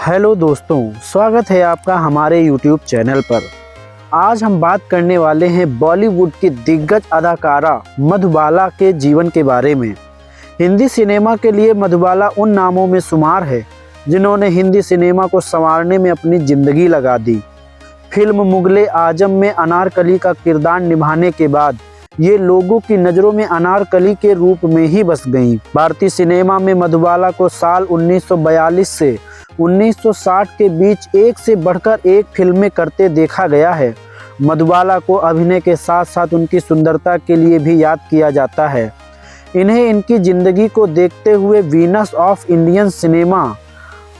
Hello दोस्तों, स्वागत है आपका हमारे YouTube चैनल पर। आज हम बात करने वाले हैं बॉलीवुड की दिग्गज अदाकारा मधुबाला के जीवन के बारे में। हिंदी सिनेमा के लिए मधुबाला उन नामों में शुमार है जिन्होंने हिंदी सिनेमा को संवारने में अपनी ज़िंदगी लगा दी। फिल्म मुगले आजम में अनारकली का किरदार निभाने के बाद ये लोगों की नज़रों में अनारकली के रूप में ही बस गईं। भारतीय सिनेमा में मधुबाला को साल 1942 से 1960 के बीच एक से बढ़कर एक फिल्में करते देखा गया है। मधुबाला को अभिनय के साथ साथ उनकी सुंदरता के लिए भी याद किया जाता है। इन्हें इनकी ज़िंदगी को देखते हुए वीनस ऑफ इंडियन सिनेमा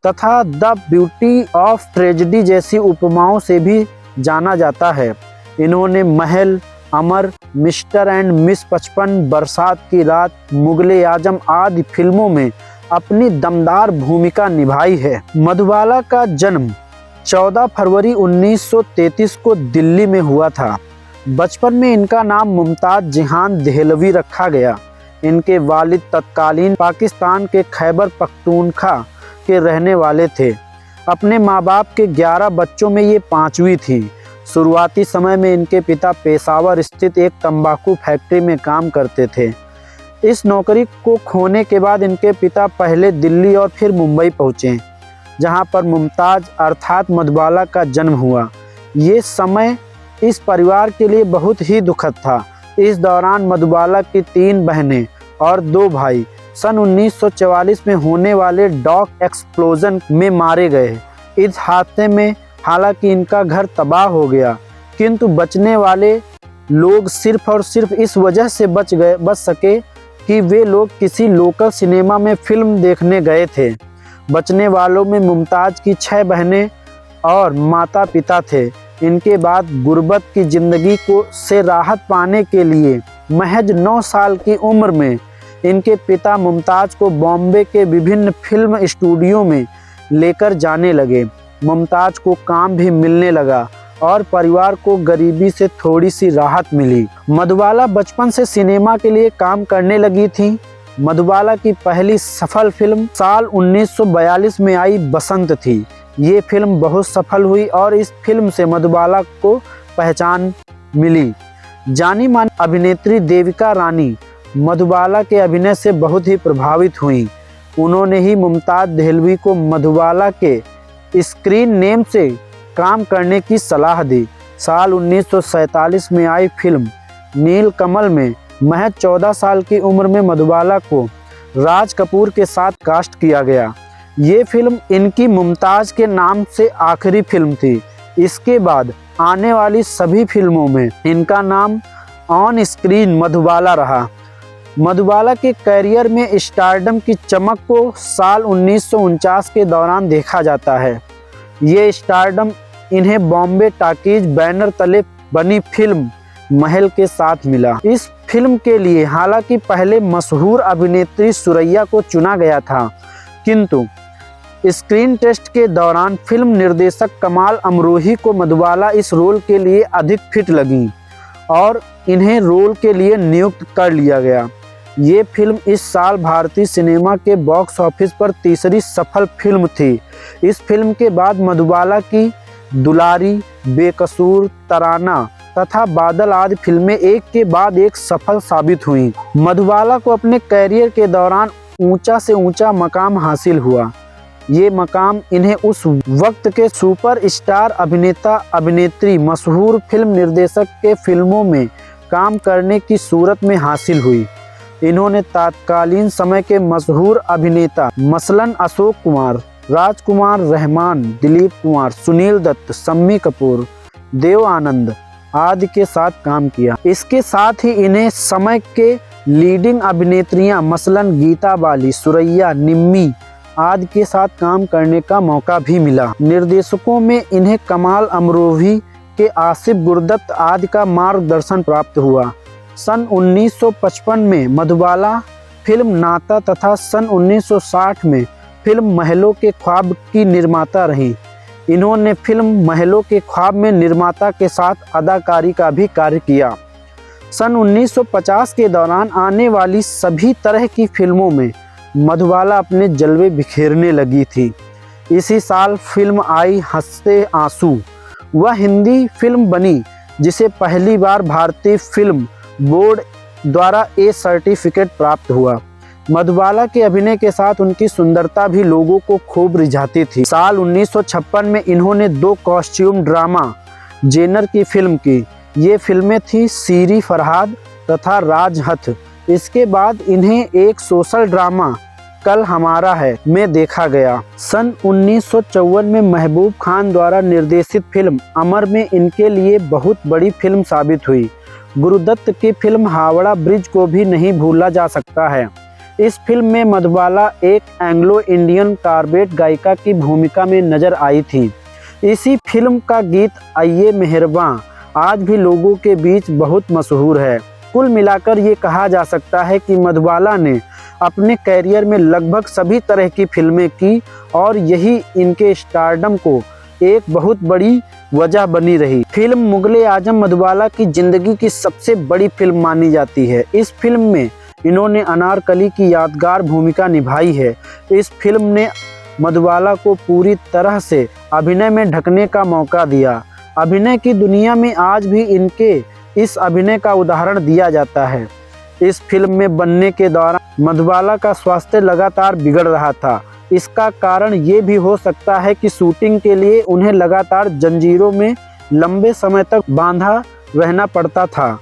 तथा द ब्यूटी ऑफ ट्रेजेडी जैसी उपमाओं से भी जाना जाता है। इन्होंने महल, अमर, मिस्टर एंड मिस 55, बरसात की रात, मुगले आजम आदि फिल्मों में अपनी दमदार भूमिका निभाई है। मधुबाला का जन्म 14 फरवरी 1933 को दिल्ली में हुआ था। बचपन में इनका नाम मुमताज़ जहान देहलवी रखा गया। इनके वालिद तत्कालीन पाकिस्तान के खैबर पख्तूनख्वा के रहने वाले थे। अपने माँ बाप के 11 बच्चों में ये 5वीं थी। शुरुआती समय में इनके पिता पेशावर स्थित एक तंबाकू फैक्ट्री में काम करते थे। इस नौकरी को खोने के बाद इनके पिता पहले दिल्ली और फिर मुंबई पहुँचे, जहां पर मुमताज़ अर्थात मधुबाला का जन्म हुआ। ये समय इस परिवार के लिए बहुत ही दुखद था। इस दौरान मधुबाला की 3 बहनें और 2 भाई सन 1944 में होने वाले डॉक एक्सप्लोजन में मारे गए। इस हादसे में हालांकि इनका घर तबाह हो गया, किंतु बचने वाले लोग सिर्फ और सिर्फ इस वजह से बच सके कि वे लोग किसी लोकल सिनेमा में फिल्म देखने गए थे। बचने वालों में मुमताज़ की 6 बहनें और माता पिता थे। इनके बाद गुर्बत की ज़िंदगी से राहत पाने के लिए महज 9 साल की उम्र में इनके पिता मुमताज़ को बॉम्बे के विभिन्न फिल्म स्टूडियो में लेकर जाने लगे। मुमताज़ को काम भी मिलने लगा और परिवार को गरीबी से थोड़ी सी राहत मिली। मधुबाला बचपन से सिनेमा के लिए काम करने लगी थी। मधुबाला की पहली सफल फिल्म साल 1942 में आई बसंत थी। ये फिल्म बहुत सफल हुई और इस फिल्म से मधुबाला को पहचान मिली। जानी मानी अभिनेत्री देविका रानी मधुबाला के अभिनय से बहुत ही प्रभावित हुई। उन्होंने ही मुमताज़ देहलवी को मधुबाला के स्क्रीन नेम से काम करने की सलाह दी। साल 1947 में आई फिल्म नील कमल में महज 14 साल की उम्र में मधुबाला को राज कपूर के साथ कास्ट किया गया। ये फिल्म इनकी मुमताज़ के नाम से आखिरी फिल्म थी। इसके बाद आने वाली सभी फिल्मों में इनका नाम ऑन स्क्रीन मधुबाला रहा। मधुबाला के करियर में स्टारडम की चमक को साल 1949 के दौरान देखा जाता है। ये स्टारडम इन्हें बॉम्बे टॉकीज बैनर तले बनी फिल्म महल के साथ मिला। इस फिल्म के लिए हालांकि पहले मशहूर अभिनेत्री सुरैया को चुना गया था, किंतु स्क्रीन टेस्ट के दौरान फिल्म निर्देशक कमाल अमरोही को मधुबाला इस रोल के लिए अधिक फिट लगी और इन्हें रोल के लिए नियुक्त कर लिया गया। ये फिल्म इस साल भारतीय सिनेमा के बॉक्स ऑफिस पर तीसरी सफल फिल्म थी। इस फिल्म के बाद मधुबाला की दुलारी, बेकसूर, तराना तथा बादल आदि फिल्में एक के बाद एक सफल साबित हुईं। मधुबाला को अपने कैरियर के दौरान ऊंचा से ऊंचा मकाम हासिल हुआ। ये मकाम इन्हें उस वक्त के सुपर स्टार अभिनेता अभिनेत्री, मशहूर फिल्म निर्देशक के फिल्मों में काम करने की सूरत में हासिल हुई। इन्होंने तत्कालीन समय के मशहूर अभिनेता मसलन अशोक कुमार, राजकुमार रहमान, दिलीप कुमार, सुनील दत्त, शम्मी कपूर, देव आनंद आदि के साथ काम किया। इसके साथ ही इन्हें समय के लीडिंग अभिनेत्रियां मसलन गीता बाली, सुरैया, निम्मी आदि के साथ काम करने का मौका भी मिला। निर्देशकों में इन्हें कमाल अमरोही के आसिफ गुरदत्त आदि का मार्गदर्शन प्राप्त हुआ। सन 1955 में मधुबाला फिल्म नाता तथा सन 1960 में फिल्म महलों के ख्वाब की निर्माता रहीं। इन्होंने फिल्म महलों के ख्वाब में निर्माता के साथ अदाकारी का भी कार्य किया। सन 1950 के दौरान आने वाली सभी तरह की फिल्मों में मधुबाला अपने जलवे बिखेरने लगी थी। इसी साल फिल्म आई हंसते आंसू। वह हिंदी फिल्म बनी जिसे पहली बार भारतीय फिल्म बोर्ड द्वारा ए सर्टिफिकेट प्राप्त हुआ। मधुबाला के अभिनय के साथ उनकी सुंदरता भी लोगों को खूब रिझाती थी। साल 1956 में इन्होंने 2 कॉस्ट्यूम ड्रामा जेनर की फिल्म की। ये फिल्में थी सीरी फरहाद तथा राजहथ। इसके बाद इन्हें एक सोशल ड्रामा कल हमारा है में देखा गया। सन 1954 में महबूब खान द्वारा निर्देशित फिल्म अमर में इनके लिए बहुत बड़ी फिल्म साबित हुई। गुरुदत्त की फिल्म हावड़ा ब्रिज को भी नहीं भूला जा सकता है। इस फिल्म में मधुबाला एक एंग्लो इंडियन कार्बेट गायिका की भूमिका में नजर आई थी। इसी फिल्म का गीत आइये मेहरबां आज भी लोगों के बीच बहुत मशहूर है। कुल मिलाकर ये कहा जा सकता है कि मधुबाला ने अपने कैरियर में लगभग सभी तरह की फिल्में की और यही इनके स्टारडम को एक बहुत बड़ी वजह बनी रही। फिल्म मुगले आजम मधुबाला की जिंदगी की सबसे बड़ी फिल्म मानी जाती है। इस फिल्म में इन्होंने अनारकली की यादगार भूमिका निभाई है। इस फिल्म ने मधुबाला को पूरी तरह से अभिनय में ढकने का मौका दिया। अभिनय की दुनिया में आज भी इनके इस अभिनय का उदाहरण दिया जाता है। इस फिल्म में बनने के दौरान मधुबाला का स्वास्थ्य लगातार बिगड़ रहा था। इसका कारण ये भी हो सकता है कि शूटिंग के लिए उन्हें लगातार जंजीरों में लंबे समय तक बांधा रहना पड़ता था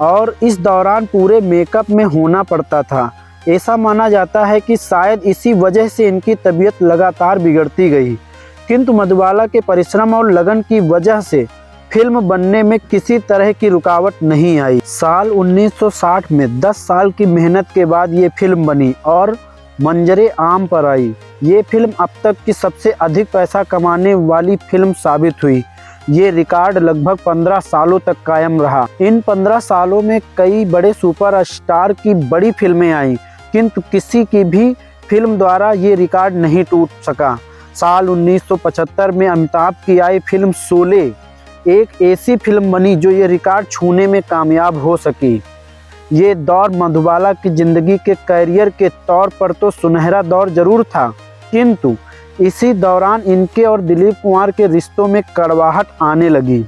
और इस दौरान पूरे मेकअप में होना पड़ता था। ऐसा माना जाता है कि शायद इसी वजह से इनकी तबीयत लगातार बिगड़ती गई, किंतु मधुबाला के परिश्रम और लगन की वजह से फिल्म बनने में किसी तरह की रुकावट नहीं आई। साल 1960 में 10 साल की मेहनत के बाद ये फिल्म बनी और मंजरे आम पर आई। ये फिल्म अब तक की सबसे अधिक पैसा कमाने वाली फिल्म साबित हुई। ये रिकॉर्ड लगभग 15 सालों तक कायम रहा। इन 15 सालों में कई बड़े सुपरस्टार की बड़ी फिल्में आईं, किंतु किसी की भी फिल्म द्वारा ये रिकॉर्ड नहीं टूट सका। साल 1975 में अमिताभ की आई फिल्म शोले एक ऐसी फिल्म बनी जो ये रिकॉर्ड छूने में कामयाब हो सकी। ये दौर मधुबाला की जिंदगी के कैरियर के तौर पर तो सुनहरा दौर जरूर था, किंतु इसी दौरान इनके और दिलीप कुमार के रिश्तों में कड़वाहट आने लगी।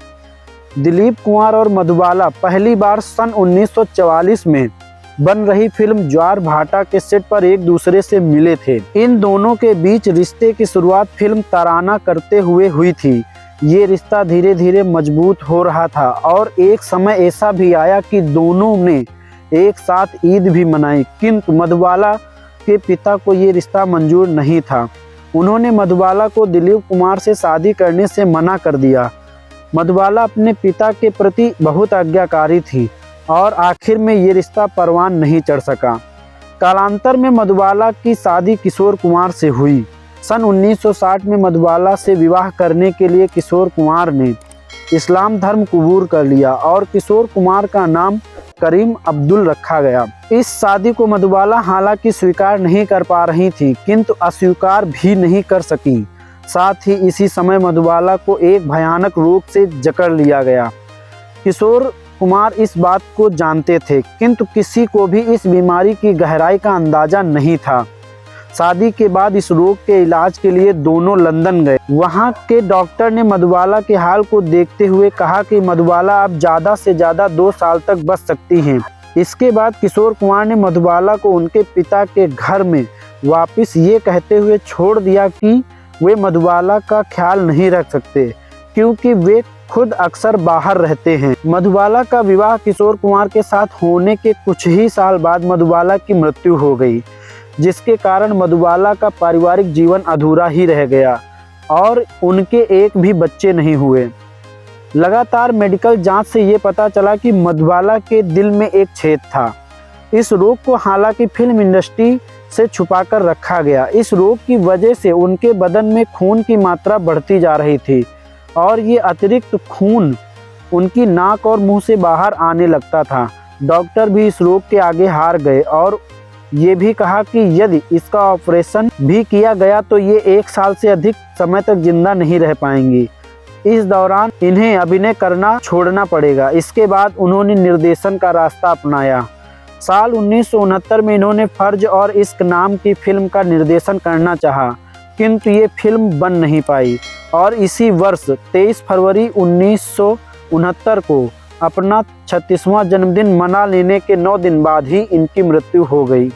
दिलीप कुमार और मधुबाला पहली बार सन 1944 में बन रही फिल्म ज्वार भाटा के सेट पर एक दूसरे से मिले थे। इन दोनों के बीच रिश्ते की शुरुआत फिल्म तराना करते हुए हुई थी। ये रिश्ता धीरे धीरे मजबूत हो रहा था और एक समय ऐसा भी आया कि दोनों ने एक साथ ईद भी मनाई, किंतु मधुबाला के पिता को ये रिश्ता मंजूर नहीं था। उन्होंने मधुबाला को दिलीप कुमार से शादी करने से मना कर दिया। मधुबाला अपने पिता के प्रति बहुत आज्ञाकारी थी और आखिर में ये रिश्ता परवान नहीं चढ़ सका। कालांतर में मधुबाला की शादी किशोर कुमार से हुई। सन 1960 में मधुबाला से विवाह करने के लिए किशोर कुमार ने इस्लाम धर्म कबूल कर लिया और किशोर कुमार का नाम करीम अब्दुल रखा गया। इस शादी को मधुबाला हालांकि स्वीकार नहीं कर पा रही थी, किंतु अस्वीकार भी नहीं कर सकी। साथ ही इसी समय मधुबाला को एक भयानक रोग से जकड़ लिया गया। किशोर कुमार इस बात को जानते थे, किंतु किसी को भी इस बीमारी की गहराई का अंदाजा नहीं था। शादी के बाद इस रोग के इलाज के लिए दोनों लंदन गए। वहां के डॉक्टर ने मधुबाला के हाल को देखते हुए कहा कि मधुबाला अब ज़्यादा से ज़्यादा 2 साल तक बच सकती हैं। इसके बाद किशोर कुमार ने मधुबाला को उनके पिता के घर में वापस ये कहते हुए छोड़ दिया कि वे मधुबाला का ख्याल नहीं रख सकते, क्योंकि वे खुद अक्सर बाहर रहते हैं। मधुबाला का विवाह किशोर कुमार के साथ होने के कुछ ही साल बाद मधुबाला की मृत्यु हो गई, जिसके कारण मधुबाला का पारिवारिक जीवन अधूरा ही रह गया और उनके एक भी बच्चे नहीं हुए। लगातार मेडिकल जांच से ये पता चला कि मधुबाला के दिल में एक छेद था। इस रोग को हालांकि फिल्म इंडस्ट्री से छुपाकर रखा गया। इस रोग की वजह से उनके बदन में खून की मात्रा बढ़ती जा रही थी और ये अतिरिक्त खून उनकी नाक और मुंह से बाहर आने लगता था। डॉक्टर भी इस रोग के आगे हार गए और ये भी कहा कि यदि इसका ऑपरेशन भी किया गया तो ये 1 साल से अधिक समय तक जिंदा नहीं रह पाएंगी। इस दौरान इन्हें अभिनय करना छोड़ना पड़ेगा। इसके बाद उन्होंने निर्देशन का रास्ता अपनाया। साल 1969 में इन्होंने फर्ज और इश्क नाम की फिल्म का निर्देशन करना चाहा, किंतु ये फिल्म बन नहीं पाई और इसी वर्ष 23 फरवरी 1969 को अपना 36वां जन्मदिन मना लेने के 9 दिन बाद ही इनकी मृत्यु हो गई।